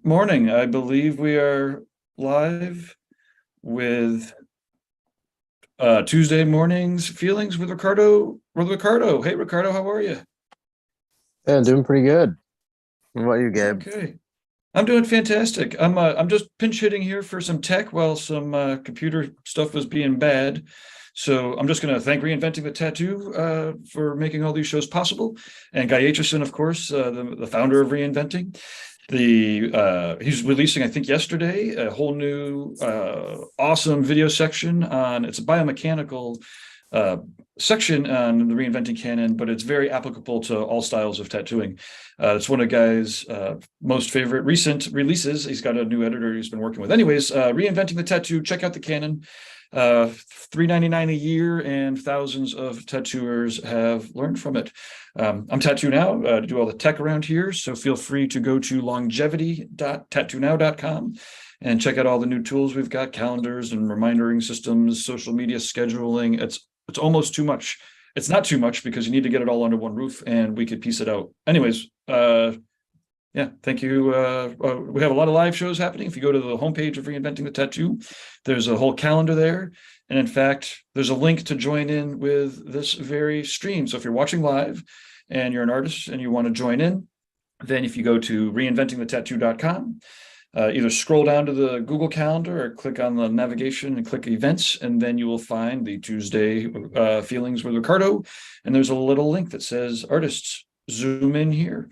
morning. I believe we are live with Tuesday morning's feelings with Ricardo. Hey, Ricardo, how are you? Yeah, I'm doing pretty good. What about you, Gabe? Okay, I'm doing fantastic. I'm just pinch hitting here for some tech while some computer stuff was being bad. So I'm just going to thank Reinventing the Tattoo for making all these shows possible, and Guy Aitchison, of course, the founder of Reinventing. He's releasing, I think yesterday, a whole new awesome video section on it's a biomechanical uh, section on the Reinventing canon, but it's very applicable to all styles of tattooing. It's one of Guy's most favorite recent releases. He's got a new editor he's been working with. Anyways, Reinventing the Tattoo, check out the canon. $3.99 a year, and thousands of tattooers have learned from it. I'm Tattoo Now to do all the tech around here, so feel free to go to longevity.tattoonow.com and check out all the new tools we've got: calendars and remindering systems, social media scheduling. It's almost too much. It's not too much because you need to get it all under one roof, and we could piece it out. Anyways, yeah, thank you. We have a lot of live shows happening. If you go to the homepage of Reinventing the Tattoo, there's a whole calendar there. And in fact, there's a link to join in with this very stream. So if you're watching live and you're an artist and you want to join in, then if you go to reinventingthetattoo.com, either scroll down to the Google Calendar or click on the navigation and click events, and then you will find the Tuesday feelings with Ricardo. And there's a little link that says artists, zoom in here.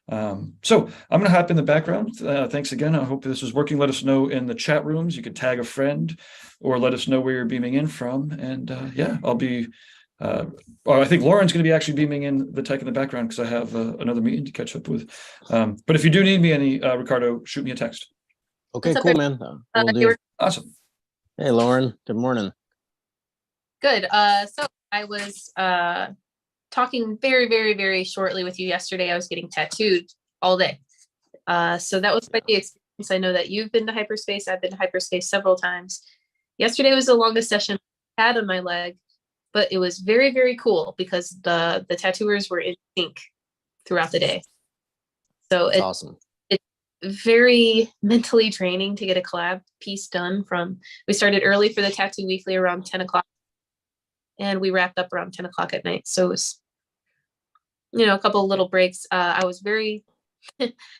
So I'm going to hop in the background. Thanks again. I hope this is working. Let us know in the chat rooms. You could tag a friend or let us know where you're beaming in from. And yeah, I'll be, I think Lauren's going to be actually beaming in the tech in the background because I have another meeting to catch up with. But if you do need me any, Ricardo, shoot me a text. Okay, cool, man. Will do. Awesome. Hey, Lauren. Good morning. Good. So I was talking very, very, very shortly with you yesterday. I was getting tattooed all day. So that was quite the experience. I know that you've been to hyperspace. I've been to hyperspace several times. Yesterday was the longest session I had on my leg, but it was very, very cool because the tattooers were in sync throughout the day. So it's awesome. It's very mentally draining to get a collab piece done we started early for the Tattoo Weekly around 10 o'clock. And we wrapped up around 10 o'clock at night. So it was, a couple of little breaks. I was very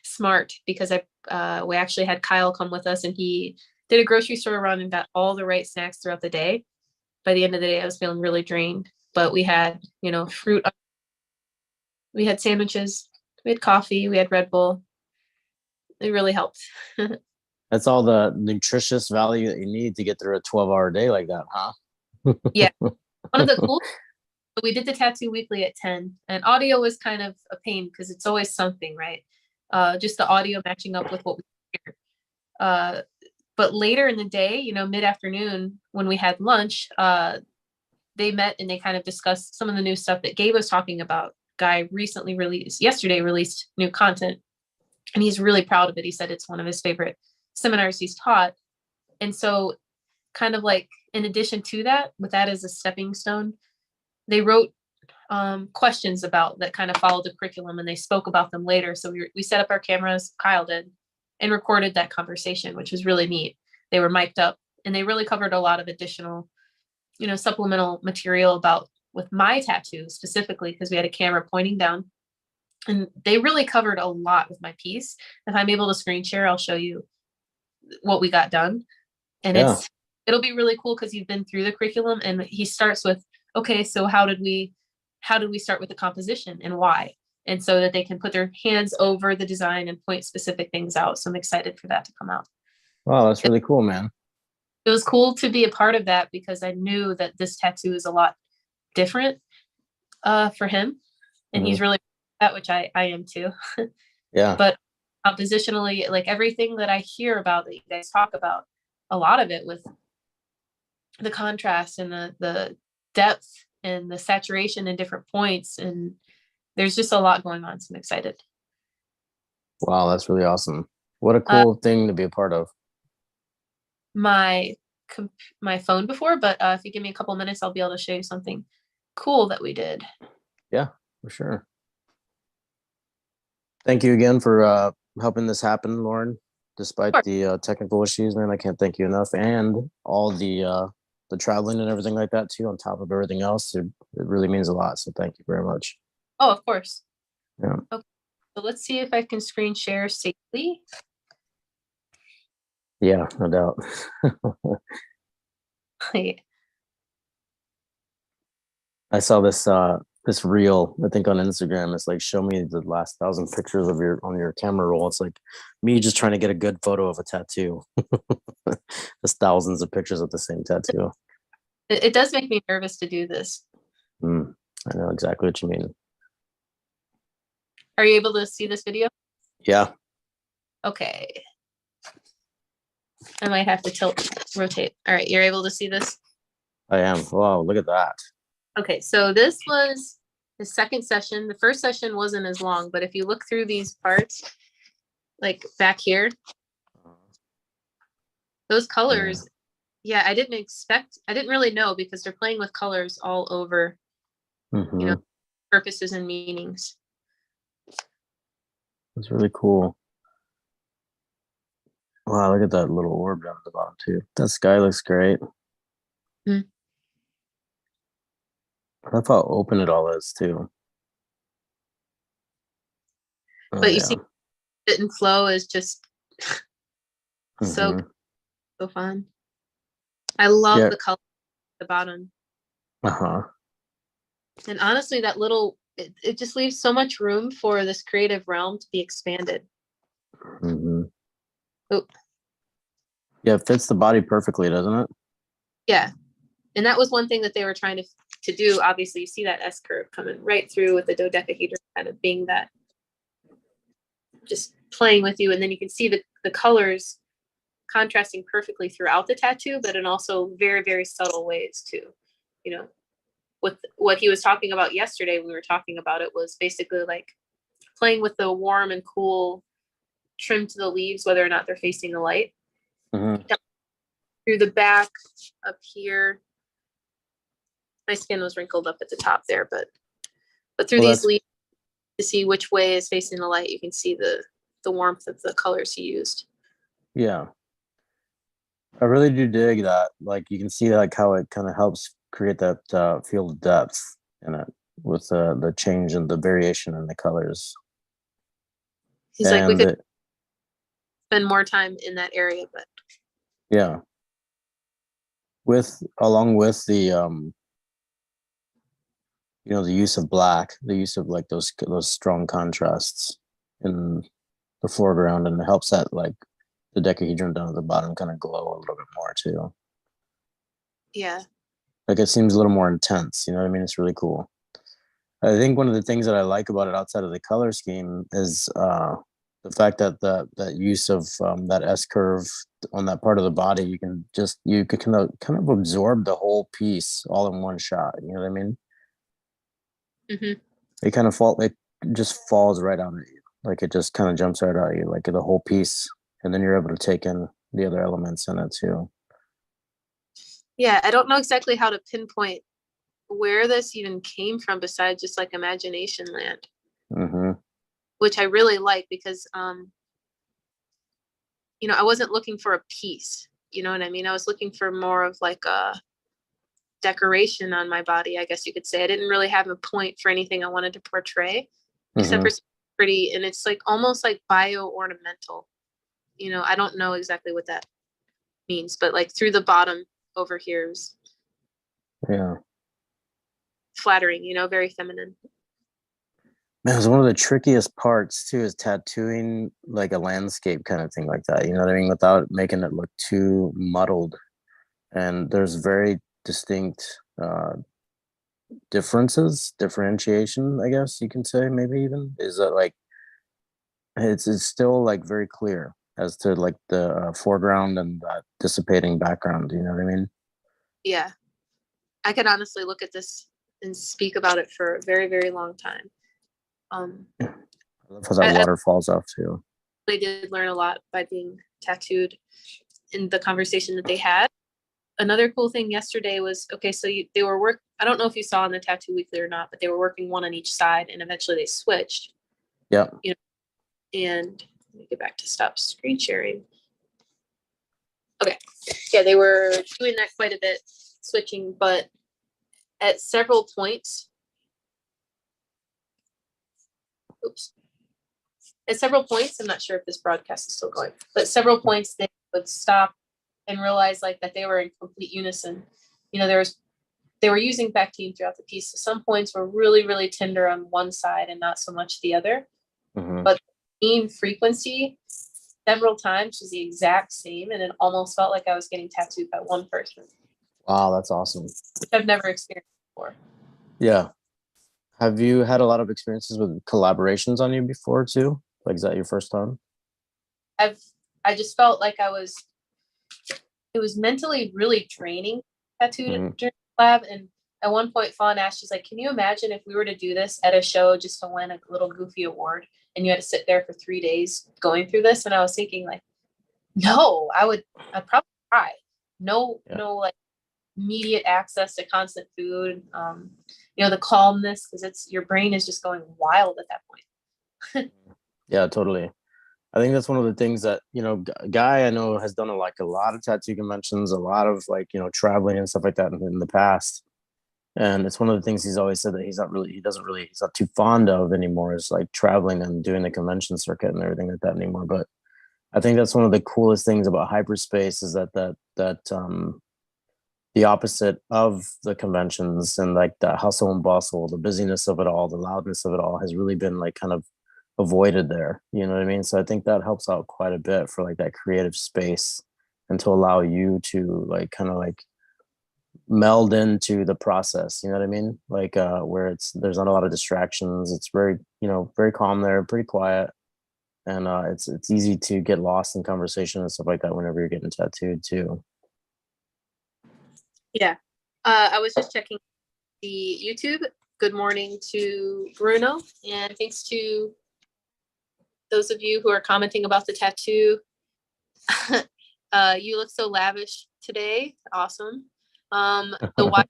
smart because we actually had Kyle come with us, and he did a grocery store run and got all the right snacks throughout the day. By the end of the day, I was feeling really drained, but we had, fruit. We had sandwiches, we had coffee, we had Red Bull. It really helped. That's all the nutritious value that you need to get through a 12-hour day like that, huh? Yeah. One of the cool, we did the Tattoo Weekly at 10, and audio was kind of a pain because it's always something, right? Just the audio matching up with what we hear. But later in the day, mid-afternoon when we had lunch, they met and they kind of discussed some of the new stuff that Gabe was talking about. Guy yesterday released new content, and he's really proud of it. He said it's one of his favorite seminars he's taught. And so kind of like in addition to that, with that as a stepping stone, they wrote questions about that kind of followed the curriculum, and they spoke about them later. So we set up our cameras, Kyle did, and recorded that conversation, which was really neat. They were mic'd up, and they really covered a lot of additional, supplemental material with my tattoo specifically, because we had a camera pointing down, and they really covered a lot with my piece. If I'm able to screen share, I'll show you what we got done. And it'll be really cool because you've been through the curriculum, and he starts with, okay, so how did we start with the composition and why? And so that they can put their hands over the design and point specific things out. So I'm excited for that to come out. Wow, that's really cool, man. It was cool to be a part of that because I knew that this tattoo is a lot different for him. And he's really that, which I am too. Yeah. But compositionally, like everything that I hear about that you guys talk about, a lot of it with the contrast and the depth and the saturation in different points, and there's just a lot going on, so I'm excited. Wow, that's really awesome. What a cool thing to be a part of. My phone before, but if you give me a couple minutes, I'll be able to show you something cool that we did. Yeah, for sure. Thank you again for helping this happen, Lauren. despite Sure. the technical issues, man. I can't thank you enough, and all the traveling and everything like that too. On top of everything else, it really means a lot. So thank you very much. Oh, of course. Yeah. Okay. So let's see if I can screen share safely. Yeah, no doubt. I saw this reel, I think on Instagram. It's like, show me the last 1,000 pictures of your on your camera roll. It's like me just trying to get a good photo of a tattoo. There's thousands of pictures of the same tattoo. It does make me nervous to do this. I know exactly what you mean. Are you able to see this video? Yeah. Okay. I might have to rotate. All right, you're able to see this? I am. Wow, look at that. Okay, so this was the second session. The first session wasn't as long, but if you look through these parts, like back here, those colors, yeah, I didn't really know, because they're playing with colors all over, Mm-hmm. purposes and meanings. That's really cool. Wow, look at that little orb down at the bottom too. That sky looks great. Mhm. I love how open it all is too. Oh, But you yeah. see, fit and flow is just so Mhm. so fun. I love Yeah. the color at the bottom. Uh-huh. And honestly, that little, it just leaves so much room for this creative realm to be expanded. Hmm. Oh, Yeah, it fits the body perfectly, doesn't it? yeah. And that was one thing that they were trying to do. Obviously, you see that S curve coming right through, with the dodecahedron kind of being that, just playing with you. And then you can see the colors contrasting perfectly throughout the tattoo, but in also very, very subtle ways too. You know, with what he was talking about yesterday when we were talking about it, was basically like playing with the warm and cool trim to the leaves, whether or not they're facing the light. Mhm. Through the back, up here. My skin was wrinkled up at the top there, but through Well, these that's leaves, to see which way is facing the light, you can see the warmth of the colors he used. yeah. I really do dig that. Like, you can see like how it kind of helps create that field of depth in it with the change and the variation in the colors. He's like, we And could spend more time in that area, but yeah, along with the the use of black, the use of like those strong contrasts in the foreground, and it helps that like the dodecahedron down at the bottom kind of glow a little bit more too. yeah. Like, it seems a little more intense, you know what I mean? It's really cool. I think one of the things that I like about it outside of the color scheme is the fact that that use of that S curve on that part of the body, you could kind of absorb the whole piece all in one shot. You know what I mean? Mm-hmm. It just falls right out at you. Like, it just kind of jumps right out at you, like the whole piece, and then you're able to take in the other elements in it too. Yeah, I don't know exactly how to pinpoint where this even came from, besides just like imagination land, Mm-hmm. which I really like, because I wasn't looking for a piece, you know what I mean? I was looking for more of like a decoration on my body, I guess you could say. I didn't really have a point for anything I wanted to portray, except Mm-hmm. for something pretty, and it's like almost like bio ornamental. I don't know exactly what that means, but like through the bottom over here is Yeah. flattering, very feminine. Man, it's one of the trickiest parts too, is tattooing like a landscape kind of thing like that. You know what I mean? Without making it look too muddled. And there's very distinct differentiation, I guess you can say, maybe even, is that like it's still like very clear as to like the foreground and that dissipating background. You know what I mean? Yeah, I could honestly look at this and speak about it for a very, very long time. I love how that I water falls off too. really did learn a lot by being tattooed in the conversation that they had. Another cool thing yesterday was, okay, so they were I don't know if you saw in the Tattoo Weekly or not, but they were working one on each side, and eventually they switched. Yep. And Let me get back to stop screen sharing. Okay. Yeah, they were doing that quite a bit, switching, but at several points, I'm not sure if this broadcast is still going, but several points they would stop and realize like that they were in complete unison. You know, they were using Bactine throughout the piece. So some points were really, really tender on one side and not so much the other. Mhm. But the mean frequency several times was the exact same, and it almost felt like I was getting tattooed by one person, Wow, that's awesome. which I've never experienced before. Yeah. Have you had a lot of experiences with collaborations on you before too? Like, is that your first time? I just felt like it was mentally really draining tattooed Mhm. during the lab. And at one point, Fawn asked, she's like, can you imagine if we were to do this at a show just to win a little goofy award and you had to sit there for 3 days going through this? And I was thinking like, no, I'd probably cry. No, Yeah. no, like immediate access to constant food. You know, the calmness, because your brain is just going wild at that point. Yeah, totally. I think that's one of the things that, you know, Guy I know has done a lot of tattoo conventions, a lot of like, you know, traveling and stuff like that in the past. And it's one of the things he's always said that he's not too fond of anymore, is like traveling and doing the convention circuit and everything like that anymore. But I think that's one of the coolest things about hyperspace, is that the opposite of the conventions and like the hustle and bustle, the busyness of it all, the loudness of it all has really been like kind of avoided there. You know what I mean? So I think that helps out quite a bit for like that creative space, and to allow you to like kind of like meld into the process. You know what I mean? Like where there's not a lot of distractions. It's very, you know, very calm there, pretty quiet. And it's easy to get lost in conversation and stuff like that whenever you're getting tattooed too. Yeah. I was just checking the YouTube. Good morning to Bruno, and thanks to those of you who are commenting about the tattoo. You look so lavish today. Awesome. The white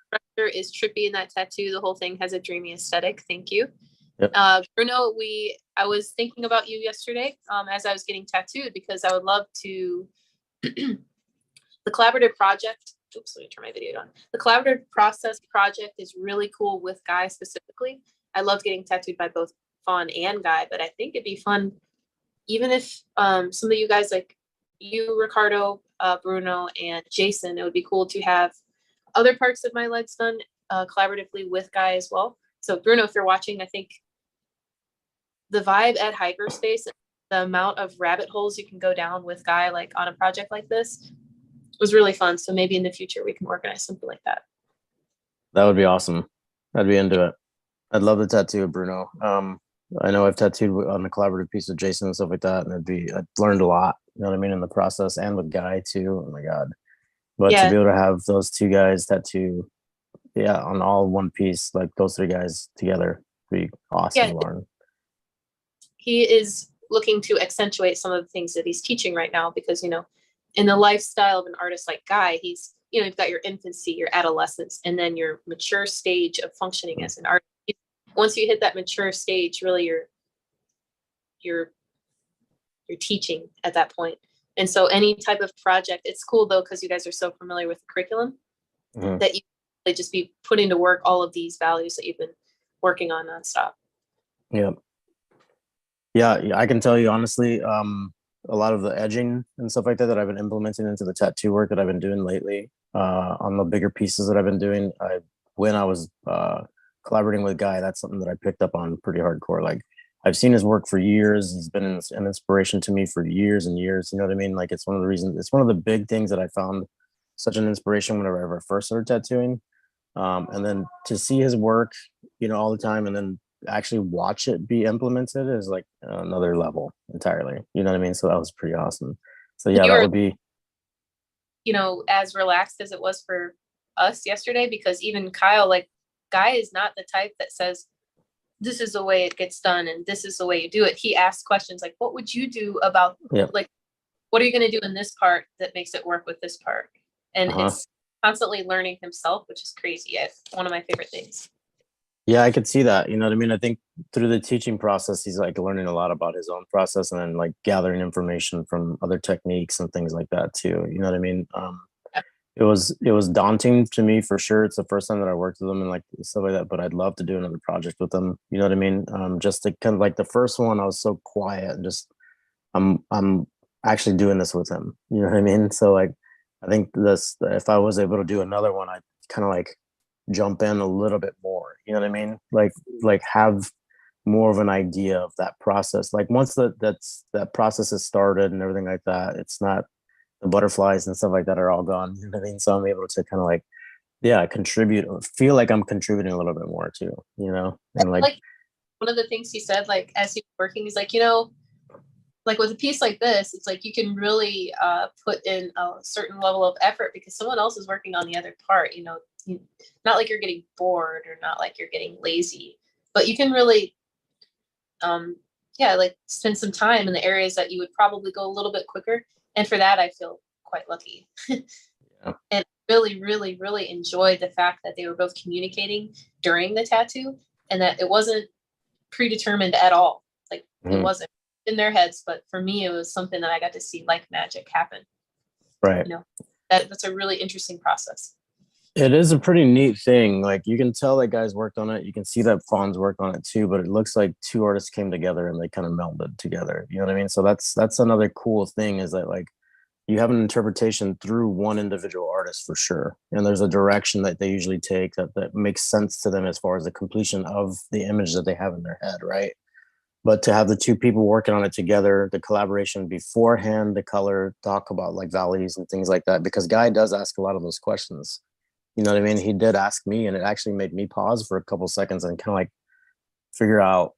structure is trippy in that tattoo. The whole thing has a dreamy aesthetic. Thank you. Yep. Bruno, I was thinking about you yesterday as I was getting tattooed, because I would love to the collaborative project. Oops, let me turn my video on. The collaborative process project is really cool with Guy specifically. I loved getting tattooed by both Fawn and Guy, but I think it'd be fun even if some of you guys, like you, Ricardo, Bruno, and Jason, it would be cool to have other parts of my legs done collaboratively with Guy as well. So Bruno, if you're watching, I think the vibe at Hyperspace, the amount of rabbit holes you can go down with Guy, like on a project like this, was really fun. So maybe in the future we can organize something like that. That would be awesome. I'd be into it. I'd love to tattoo with Bruno. I know I've tattooed on a collaborative piece with Jason and stuff like that, and I've learned a lot, you know what I mean, in the process, and with Guy too. Oh my God. But Yeah. to be able to have those two guys tattoo, yeah, on all one piece, like those three guys together, would be awesome, Yeah. Lauren. He is looking to accentuate some of the things that he's teaching right now, because, you know, in the lifestyle of an artist like Guy, he's, you know, you've got your infancy, your adolescence, and then your mature stage of functioning as an artist. Once you hit that mature stage, really you're teaching at that point. And so any type of project, it's cool though, because you guys are so familiar with the curriculum, that you really just be putting to work all of these values that you've been working on nonstop. Yeah. Yeah, I can tell you honestly, a lot of the edging and stuff like that I've been implementing into the tattoo work that I've been doing lately, on the bigger pieces that I've been doing, when I was collaborating with Guy, that's something that I picked up on pretty hardcore. Like, I've seen his work for years. He's been an inspiration to me for years and years. You know what I mean? Like, it's one of the big things that I found such an inspiration whenever I first started tattooing. And then to see his work, you know, all the time, and then actually watch it be implemented is like another level entirely. You know what I mean? So that was pretty awesome. So yeah, that would be, you know, as relaxed as it was for us yesterday, because even Kyle, like, Guy is not the type that says, this is the way it gets done and this is the way you do it. He asks questions like, what would you do about, like, what are you going to do in this part that makes it work with this part? And it's constantly learning himself, which is crazy. It's one of my favorite things. Yeah, I could see that. You know what I mean? I think through the teaching process, he's like learning a lot about his own process and then like gathering information from other techniques and things like that too. You know what I mean? It was daunting to me for sure. It's the first time that I worked with him and like stuff like that, but I'd love to do another project with him. You know what I mean? Just to kind of like the first one, I was so quiet and just I'm actually doing this with him. You know what I mean? So like I think this if I was able to do another one, I'd kind of like jump in a little bit more. You know what I mean? Like have more of an idea of that process. Like once that process is started and everything like that, it's not the butterflies and stuff like that are all gone. You know what I mean? So I'm able to kind of like, yeah, contribute or feel like I'm contributing a little bit more too, you know? And like, Like one of the things he said, like as he was working, he's like, you know, like with a piece like this, it's like you can really put in a certain level of effort because someone else is working on the other part. You know, not like you're getting bored or not like you're getting lazy, but you can really, yeah, like spend some time in the areas that you would probably go a little bit quicker. And for that, I feel quite lucky. yeah. And really, really, really enjoyed the fact that they were both communicating during the tattoo and that it wasn't predetermined at all. Like it wasn't in their heads, but for me, it was something that I got to see like magic happen. Right. You know, that's a really interesting process. It is a pretty neat thing. Like you can tell that guys worked on it. You can see that Fawn's worked on it too, but it looks like two artists came together and they kind of melded together. You know what I mean? So that's another cool thing is that like you have an interpretation through one individual artist for sure. And there's a direction that they usually take that makes sense to them as far as the completion of the image that they have in their head, right? But to have the two people working on it together, the collaboration beforehand, the color, talk about like values and things like that, because Guy does ask a lot of those questions. You know what I mean? He did ask me, and it actually made me pause for a couple seconds and kind of like figure out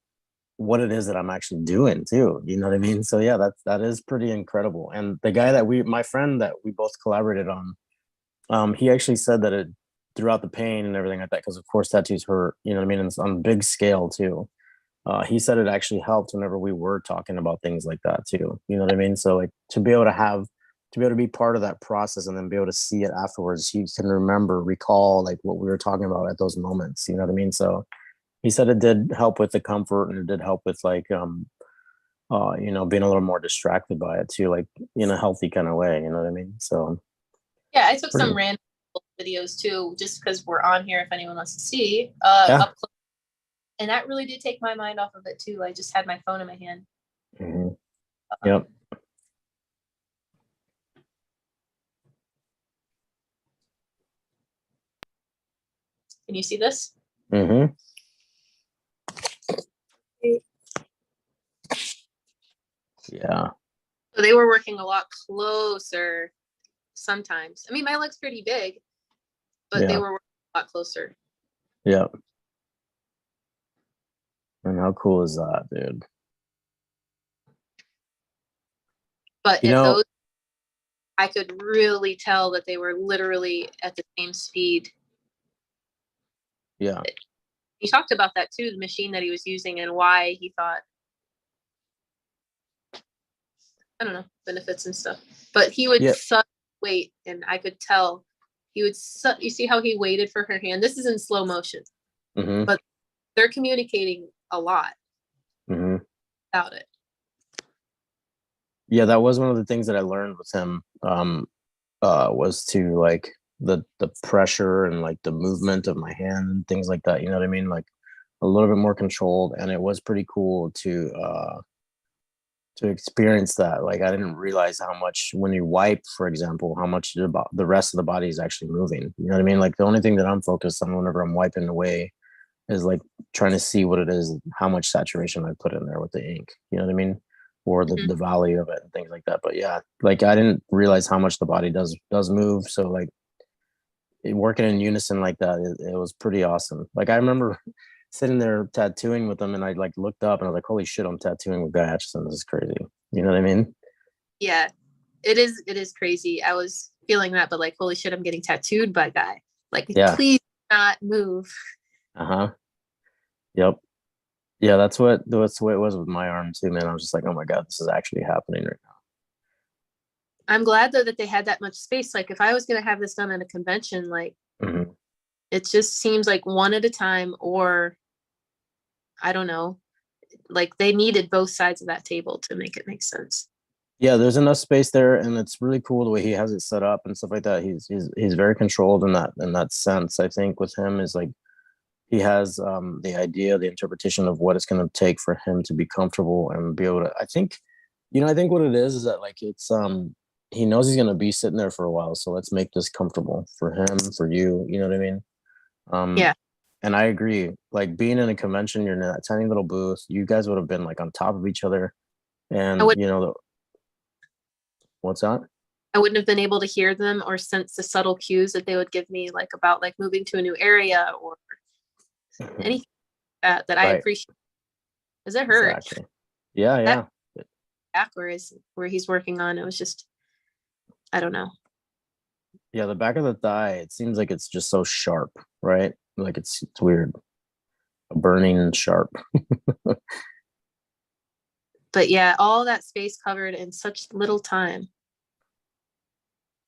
what it is that I'm actually doing too. You know what I mean? So yeah, that is pretty incredible. And the guy that my friend that we both collaborated on, he actually said that it throughout the pain and everything like that, because of course tattoos hurt. You know what I mean? And it's on a big scale too. He said it actually helped whenever we were talking about things like that too. You know what I mean? So like to be able to be part of that process and then be able to see it afterwards, you can recall like what we were talking about at those moments. You know what I mean? So he said it did help with the comfort and it did help with like being a little more distracted by it too, like in a healthy kind of way. You know what I mean? So Yeah, I took pretty, some random videos too, just because we're on here. If anyone wants to see, yeah. up close. And that really did take my mind off of it too. I just had my phone in my hand. Mm-hmm. Yep. Can you see this? Mm-hmm. Yeah. So they were working a lot closer sometimes. I mean, my leg's pretty big, but they Yeah. were working a lot closer. Yeah. And how cool is that, dude? But You at know, those, I could really tell that they were literally at the same speed. yeah. He talked about that too, the machine that he was using and why he thought, I don't know, benefits and stuff. But he would Yeah. wait, and I could tell he would. You see how he waited for her hand? This is in slow motion, Mm-hmm. but they're communicating a lot Mm-hmm. about it. Yeah, that was one of the things that I learned with him. Was to like the pressure and like the movement of my hand and things like that. You know what I mean? Like a little bit more controlled, and it was pretty cool to experience that. Like I didn't realize how much when you wipe, for example, how much the rest of the body is actually moving. You know what I mean? Like the only thing that I'm focused on whenever I'm wiping away is like trying to see what it is, how much saturation I put in there with the ink. You know what I mean? Or the value of it and things like that. But yeah, like I didn't realize how much the body does move. So like working in unison like that, it was pretty awesome. Like I remember sitting there tattooing with them and I like looked up and I was like, holy shit, I'm tattooing with Guy Atchison. This is crazy. You know what I mean? Yeah, it is crazy. I was feeling that, but like, holy shit, I'm getting tattooed by Guy. Like, Yeah. please not move. Uh-huh. Yep. Yeah, that's the way it was with my arm too, man. I was just like, oh my God, this is actually happening right now. I'm glad though that they had that much space. Like if I was gonna have this done at a convention, like Mm-hmm. it just seems like one at a time or I don't know, like they needed both sides of that table to make it make sense. Yeah, there's enough space there, and it's really cool the way he has it set up and stuff like that. He's very controlled in that sense. I think with him is like he has the idea, the interpretation of what it's going to take for him to be comfortable and be able to. I think, I think what it is that like it's he knows he's going to be sitting there for a while, so let's make this comfortable for him, for you. You know what I mean? Yeah. And I agree. Like being in a convention, you're in that tiny little booth. You guys would have been like on top of each other, and would- what's that? I wouldn't have been able to hear them or sense the subtle cues that they would give me, like about like moving to a new area or anything that I Right. appreciate. Because it hurt. Exactly. Yeah. Back where he's working on, it was just, I don't know. Yeah, the back of the thigh, it seems like it's just so sharp, right? Like it's weird. A burning sharp. But yeah, all that space covered in such little time.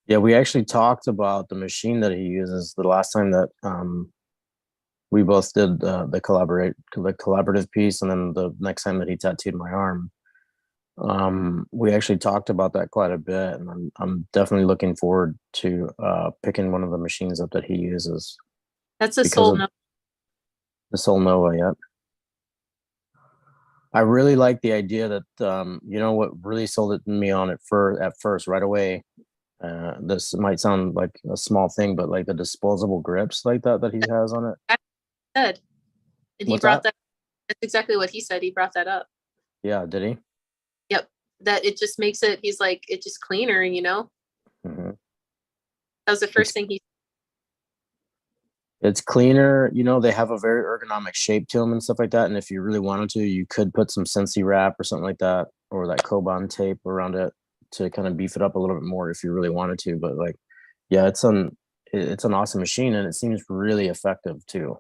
Yeah, we actually talked about the machine that he uses the last time that we both did the collaborative piece, and then the next time that he tattooed my arm. We actually talked about that quite a bit, and I'm definitely looking forward to picking one of the machines up that he uses. That's a Soul Nova. The Soul Nova, yeah. I really like the idea that what really sold it me on it at first right away. This might sound like a small thing, but like the disposable grips like that he has on it. Good. And he brought that. That's exactly what he said. He brought that up. Yeah, did he? Yep. That it just makes it. He's like, it's just cleaner, Mm-hmm. That was the first thing he. It's cleaner. They have a very ergonomic shape to them and stuff like that. And if you really wanted to, you could put some Scentsy wrap or something like that, or that Koban tape around it to kind of beef it up a little bit more if you really wanted to. But like, yeah, it's an awesome machine, and it seems really effective too.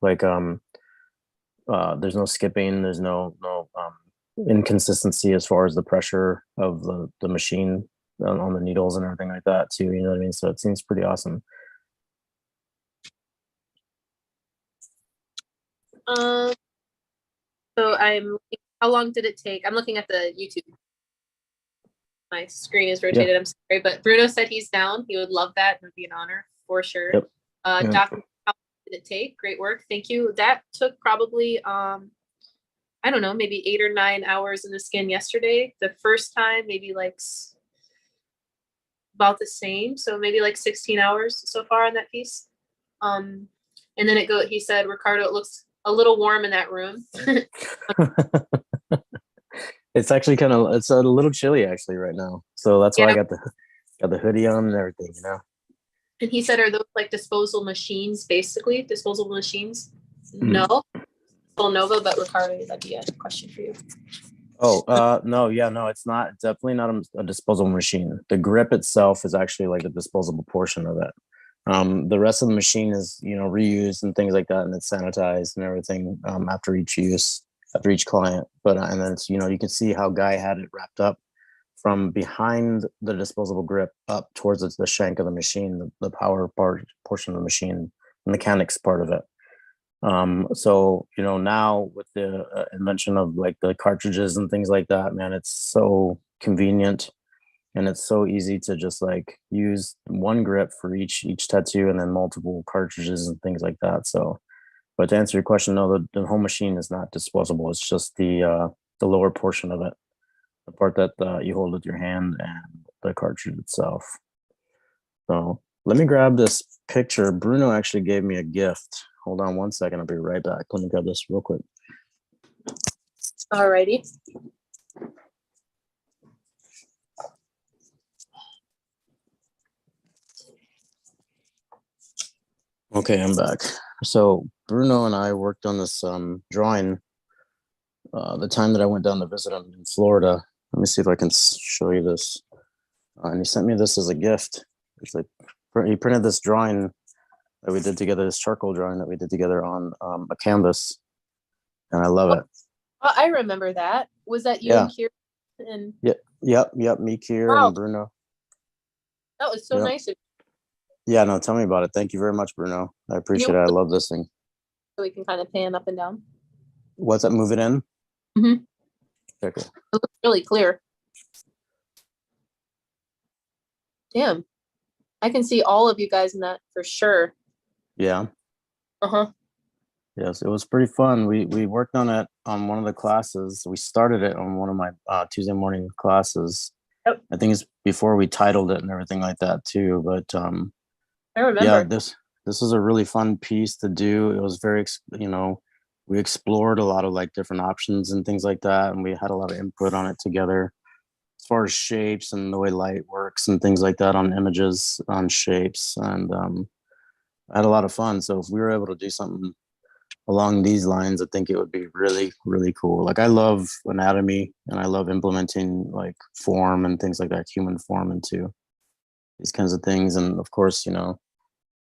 Like there's no skipping, there's no inconsistency as far as the pressure of the machine on the needles and everything like that too. You know what I mean? So it seems pretty awesome. So how long did it take? I'm looking at the YouTube. My screen is rotated. Yeah. I'm sorry, but Bruno said he's down. He would love that. It would be an honor for sure. Yep. Doc, how long did it take? Great work. Thank you. That took probably, I don't know, maybe 8 or 9 hours in the skin yesterday. The first time, maybe like about the same. So maybe like 16 hours so far on that piece. And then he said, Ricardo, it looks a little warm in that room. It's actually it's a little chilly actually right now. So that's why I got the hoodie on and everything, And he said, are those like disposable machines, basically? Disposable machines? Mm-hmm. No. Soul Nova, but Ricardo, that'd be a question for you. Oh, no, it's not. It's definitely not a disposable machine. The grip itself is actually like the disposable portion of it. The rest of the machine is, reused and things like that, and it's sanitized and everything after each use, after each client. But and then it's, you can see how Guy had it wrapped up from behind the disposable grip up towards the shank of the machine, the power portion of the machine, the mechanics part of it. So now with the invention of like the cartridges and things like that, man, it's so convenient. And it's so easy to just like use one grip for each tattoo and then multiple cartridges and things like that. So, but to answer your question, no, the whole machine is not disposable. It's just the lower portion of it, the part that you hold with your hand and the cartridge itself. So let me grab this picture. Bruno actually gave me a gift. Hold on one second. I'll be right back. Let me grab this real quick. Alrighty. Okay, I'm back. So Bruno and I worked on this drawing the time that I went down to visit him in Florida. Let me see if I can show you this. And he sent me this as a gift. It's like he printed this drawing that we did together, this charcoal drawing that we did together on a canvas, and I love it. I remember that. Was that you and Kieran? And yep, me, Kieran, and Bruno. That was so nice of you. Yeah, no, tell me about it. Thank you very much, Bruno. I appreciate it. I love this thing. So we can kind of pan up and down. What's that? Move it in. Mhm. Okay. It looks really clear. Damn, I can see all of you guys in that for sure. Yeah. Uh-huh. Yes, it was pretty fun. We worked on it on one of the classes. We started it on one of my Tuesday morning classes. Yep. I think it's before we titled it and everything like that too. But I remember. yeah, this was a really fun piece to do. It was very, we explored a lot of like different options and things like that, and we had a lot of input on it together, as far as shapes and the way light works and things like that on images, on shapes, and I had a lot of fun. So if we were able to do something along these lines, I think it would be really, really cool. Like I love anatomy and I love implementing like form and things like that, human form into these kinds of things. And of course,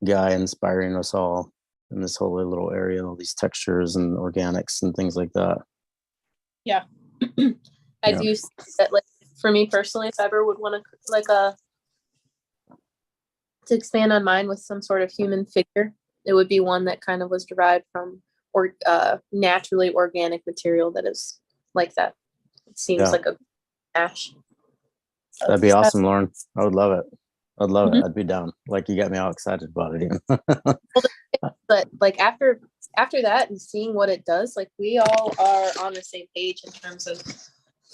Guy inspiring us all in this whole little area, all these textures and organics and things like that. Yeah. I Yeah. do see that, like, for me personally, if I ever would want to like to expand on mine with some sort of human figure, it would be one that kind of was derived from or naturally organic material that is like that. It seems Yeah. like a ash. That'd be awesome, Lauren. I would love it. I'd love Mhm. it. I'd be down. Like you got me all excited about it. But like after that and seeing what it does, like we all are on the same page in terms of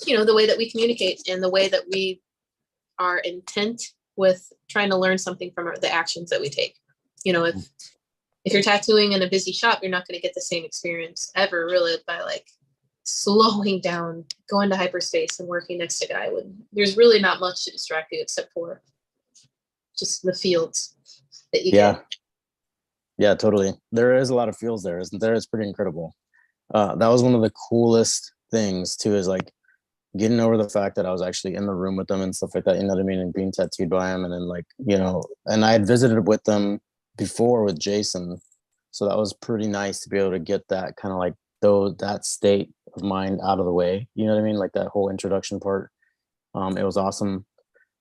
the way that we communicate and the way that we are intent with trying to learn something from the actions that we take. If you're tattooing in a busy shop, you're not going to get the same experience ever really by like slowing down, going to hyperspace and working next to a guy when there's really not much to distract you except for just the fields that you Yeah. get. Yeah, totally. There is a lot of feels there, isn't there? It's pretty incredible. That was one of the coolest things too, is like getting over the fact that I was actually in the room with them and stuff like that, you know what I mean? And being tattooed by him. And then like, and I had visited with them before with Jason. So that was pretty nice to be able to get that kind of like that state of mind out of the way. You know what I mean? Like that whole introduction part. It was awesome.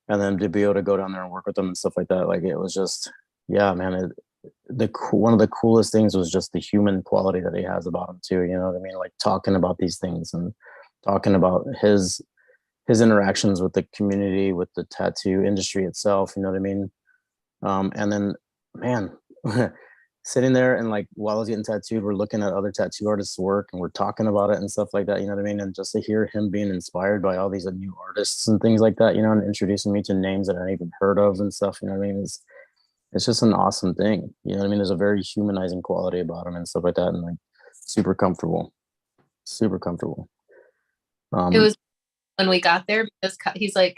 And then to be able to go down there and work with them and stuff like that. Like it was just, yeah, man, one of the coolest things was just the human quality that he has about him too. You know what I mean? Like talking about these things and talking about his interactions with the community, with the tattoo industry itself. You know what I mean? And then, man, sitting there and like while I was getting tattooed, we're looking at other tattoo artists' work and we're talking about it and stuff like that. You know what I mean? And just to hear him being inspired by all these new artists and things like that, and introducing me to names that I hadn't even heard of and stuff. You know what I mean? It's just an awesome thing. You know what I mean? There's a very humanizing quality about him and stuff like that, and like super comfortable. It was when we got there because he's like,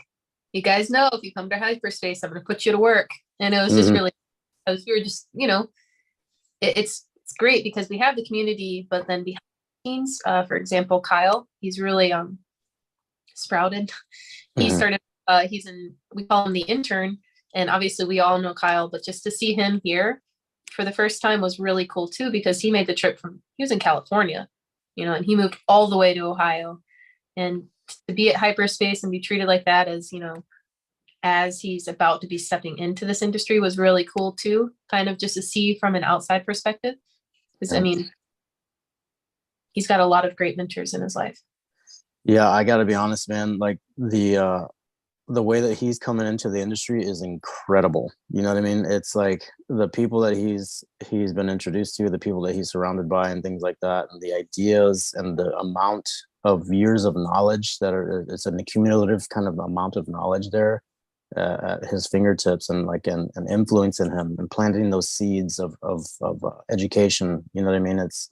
you guys know, if you come to hyperspace, I'm going to put you to work. And it was just really, we were just, it's great because we have the community, but then behind the scenes, for example, Kyle, he's really sprouted. He started, we call him the intern. And obviously we all know Kyle, but just to see him here for the first time was really cool too, because he made the trip he was in California, and he moved all the way to Ohio. And to be at hyperspace and be treated like that as he's about to be stepping into this industry was really cool too, kind of just to see from an outside perspective. Because I mean, he's got a lot of great mentors in his life. Yeah, I gotta be honest, man. Like the way that he's coming into the industry is incredible. You know what I mean? It's like the people that he's been introduced to, the people that he's surrounded by and things like that, and the ideas and the amount of years of knowledge it's an accumulative kind of amount of knowledge there at his fingertips, and like an influence in him and planting those seeds of education. You know what I mean? It's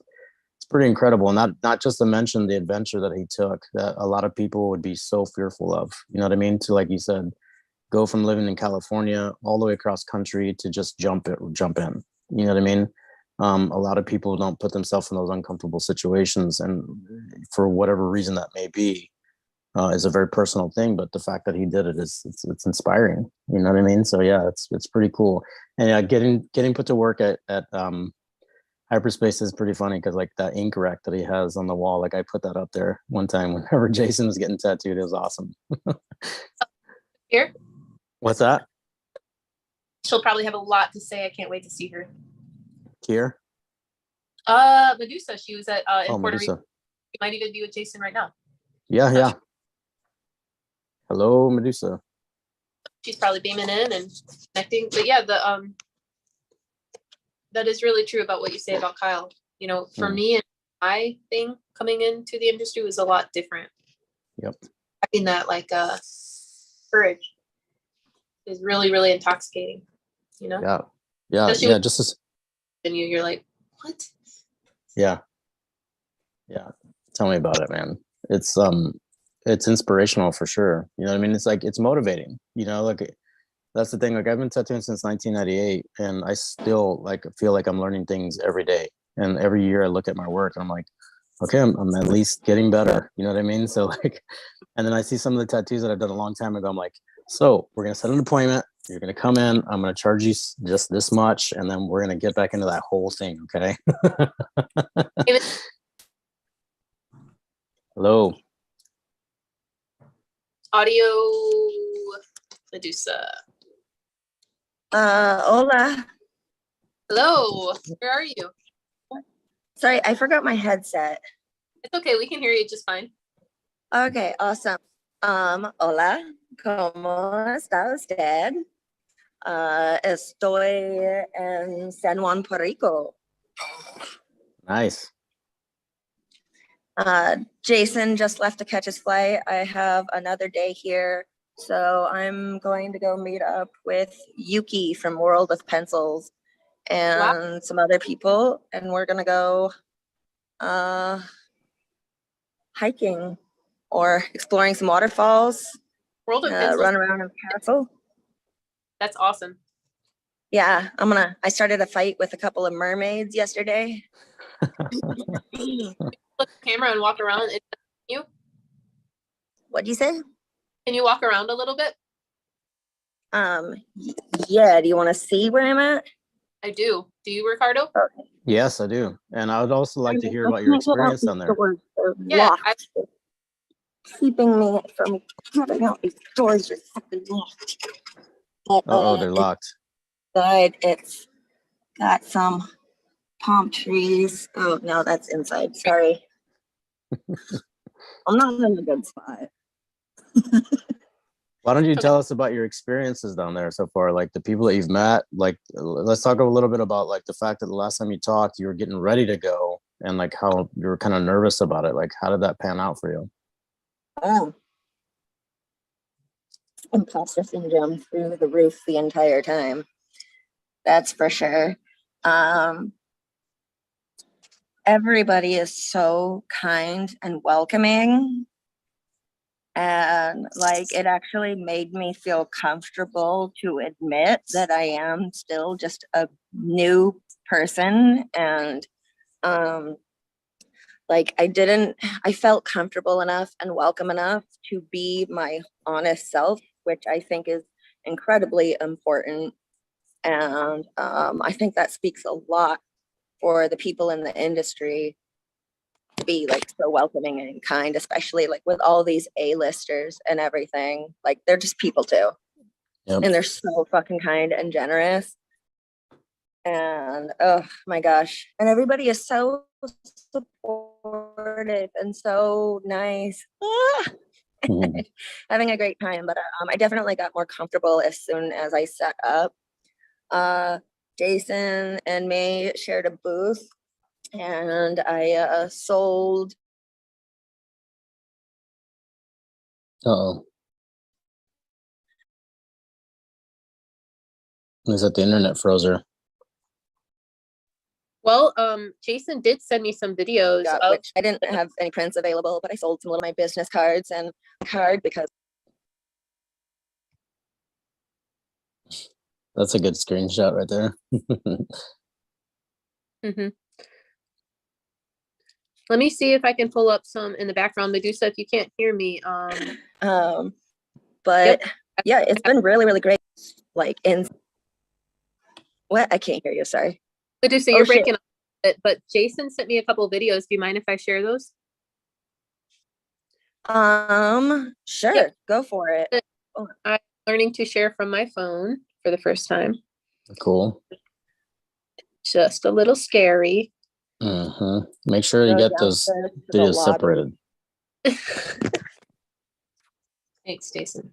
pretty incredible. Not just to mention the adventure that he took that a lot of people would be so fearful of, you know what I mean? To, like you said, go from living in California all the way across country to just jump in, you know what I mean? A lot of people don't put themselves in those uncomfortable situations, and for whatever reason that may be, is a very personal thing. But the fact that he did it it's inspiring. You know what I mean? So yeah, it's pretty cool. And yeah, getting put to work at hyperspace is pretty funny because like that ink rack that he has on the wall, like I put that up there one time whenever Jason was getting tattooed. It was awesome. Here, What's that? she'll probably have a lot to say. I can't wait to see her. Kier? Medusa. She was at in Puerto Medusa. Rico. You might even be with Jason right now. Yeah. Hello, Medusa. She's probably beaming in and connecting. But yeah, that is really true about what you say about Kyle. You know, for me and my thing coming into the industry was a lot different. Yep. Having that courage is really, really intoxicating. You know? Yeah. Especially Just as and you're like, what? Yeah. Tell me about it, man. It's inspirational for sure. You know what I mean? It's like, it's motivating, you know, like that's the thing. Like I've been tattooing since 1998 and I still like feel like I'm learning things every day. And every year I look at my work and I'm like, okay, I'm at least getting better. You know what I mean? So like, and then I see some of the tattoos that I've done a long time ago. I'm like, so we're going to set an appointment. You're going to come in. I'm going to charge you just this much. And then we're going to get back into that whole thing. Okay. Hello. Audio Medusa. Hola. Hello. Where are you? Sorry, I forgot my headset. It's okay. We can hear you just fine. Okay, awesome. Hola, ¿cómo está usted? Estoy en San Juan, Puerto Rico. Nice. Jason just left to catch his flight. I have another day here. So I'm going to go meet up with Yuki from World of Pencils and some other people. And we're going to go hiking or exploring some waterfalls, World of Pencils. run around in the castle. That's awesome. Yeah, I started a fight with a couple of mermaids yesterday. Look at the camera and walk around. You? What'd you say? Can you walk around a little bit? Yeah, do you want to see where I'm at? I do. Do you, Ricardo? Okay. Yes, I do. And I would also like to hear about your experience down there. Yeah, Keeping me from getting out these doors are fucking locked. Oh, they're locked. Inside, it's got some palm trees. Oh no, that's inside. Sorry. I'm not in a good spot. Why don't you tell us about your experiences down there so far? Like the people that you've met, like let's talk a little bit about like the fact that the last time you talked, you were getting ready to go and like how you were kind of nervous about it. Like how did that pan out for you? Oh. Imposter syndrome through the roof the entire time. That's for sure. Everybody is so kind and welcoming. And like it actually made me feel comfortable to admit that I am still just a new person. And like I felt comfortable enough and welcome enough to be my honest self, which I think is incredibly important. And I think that speaks a lot for the people in the industry to be like so welcoming and kind, especially like with all these A-listers and everything. Like they're just people too. Yep. And they're so fucking kind and generous. And oh my gosh. And everybody is so supportive and so nice. Having a great time. But I definitely got more comfortable as soon as I set up. Jason and me shared a booth and I sold. Uh-oh. Is that the internet froze her? Well, Jason did send me some videos of Which I didn't have any prints available, but I sold some of my business cards and card because That's a good screenshot right there. Let me see if I can pull up some in the background. Medusa, if you can't hear me, but yeah, it's been really, really great. Like in what? I can't hear you. Sorry. Medusa, you're breaking up. But Jason sent me a couple of videos. Do you mind if I share those? Sure. Yep. Go for it. I'm learning to share from my phone for the first time. Cool. Just a little scary. Make sure you Go get those downstairs to the videos lobby. separated. Thanks, Jason.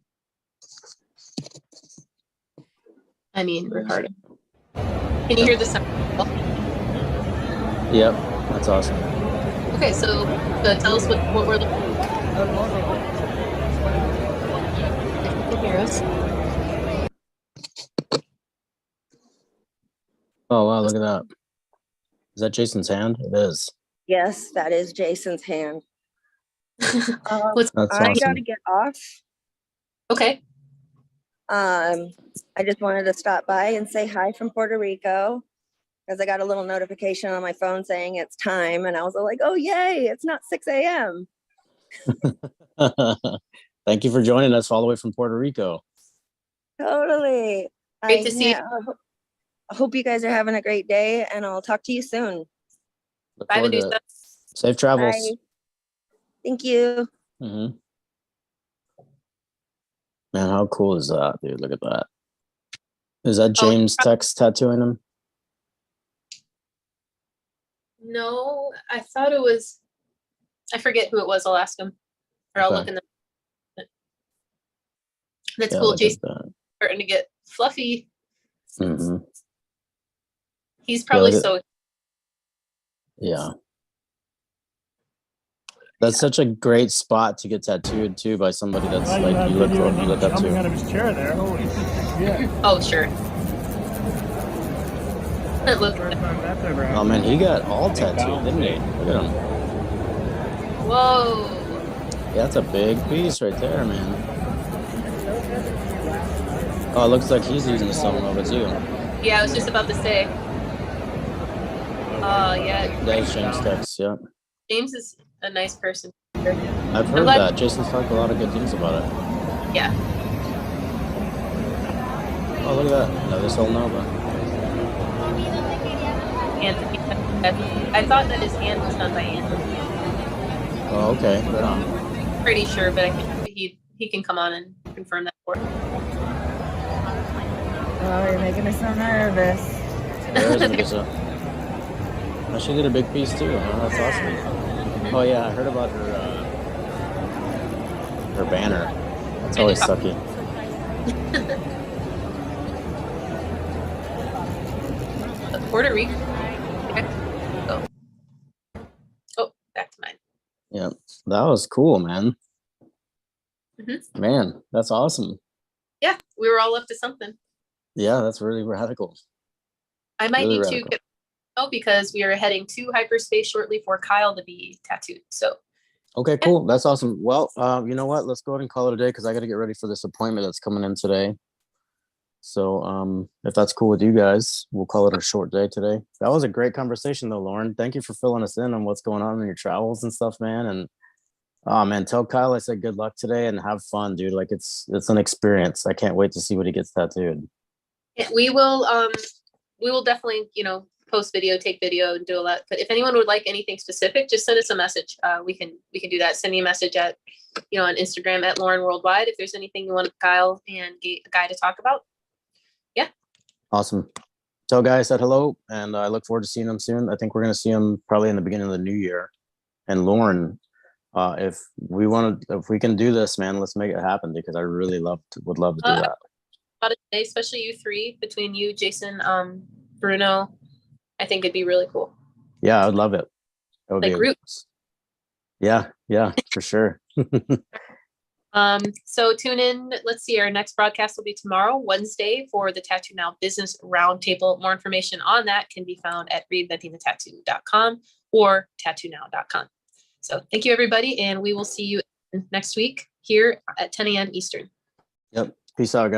I mean, Ricardo. Can you hear the sound? Yep, that's awesome. Okay, so tell us what we're looking for. If you can hear us. Oh wow, look at that. Is that Jason's hand? It is. Yes, that is Jason's hand. What's That's I awesome. gotta get off. okay? I just wanted to stop by and say hi from Puerto Rico, because I got a little notification on my phone saying it's time, and I was like, oh yay, it's not 6 a.m. Thank you for joining us all the way from Puerto Rico. Totally. Great to see you. I hope you guys are having a great day, and I'll talk to you soon. Look Bye, forward to Medusa. it. Safe travels. Bye. Thank you. Man, how cool is that, dude? Look at that. Is that James Tex tattooing him? No, I thought it was. I forget who it was. I'll ask him, or I'll look in the. That's cool. Jason's starting to get fluffy. He's probably so. Yeah. That's such a great spot to get tattooed too by somebody that's like you look up to. Out of his chair there. Holy shit. Yeah. Oh sure. Look. Oh man, he got all tattooed, didn't he? Look at him. Whoa. Yeah, that's a big piece right there, man. Oh, it looks like he's using some of it too. Yeah, I was just about to say. Yeah. That is James Tex, yeah. James is a nice person. I've heard that. Jason's talked a lot of good things about it. Yeah. Oh, look at that. Another Solnova. Anthony. I thought that his hand was done by Anthony. Oh, okay. Right on. Pretty sure, but I think he can come on and confirm that for us. Oh, you're making me so nervous. There is Medusa. Oh, she did a big piece too. Oh, that's awesome. Oh yeah, I heard about her banner. That's always sucky. Puerto Rico. Oh, back to mine. Yeah, that was cool, man. Mm-hmm. Man, that's awesome. Yeah, we were all up to something. Yeah, that's really radical. I might Really need radical. to get because we are heading to hyperspace shortly for Kyle to be tattooed. So Okay, cool. That's awesome. Well, you know what? Let's go ahead and call it a day because I got to get ready for this appointment that's coming in today. So if that's cool with you guys, we'll call it a short day today. That was a great conversation though, Lauren. Thank you for filling us in on what's going on in your travels and stuff, man. And oh man, tell Kyle I said good luck today and have fun, dude. Like it's an experience. I can't wait to see what he gets tattooed. yeah, we will definitely, post video, take video, and do a lot. But if anyone would like anything specific, just send us a message. We can do that. Send me a message at, on Instagram at Lauren Worldwide. If there's anything you want Kyle and Guy to talk about. Yeah. Awesome. Tell Guy I said hello, and I look forward to seeing him soon. I think we're going to see him probably in the beginning of the new year. And Lauren, if we can do this, man, let's make it happen because I really would love to do that. About it today, especially you three, between you, Jason, Bruno, I think it'd be really cool. Yeah, I would love it. It would like be roots. Yeah, for sure. So tune in. Let's see, our next broadcast will be tomorrow, Wednesday, for the Tattoo Now Business Roundtable. More information on that can be found at reinventingthetattoo.com or tattoonow.com. So thank you, everybody, and we will see you next week here at 10 a.m. Eastern. Yep. Peace out, guys.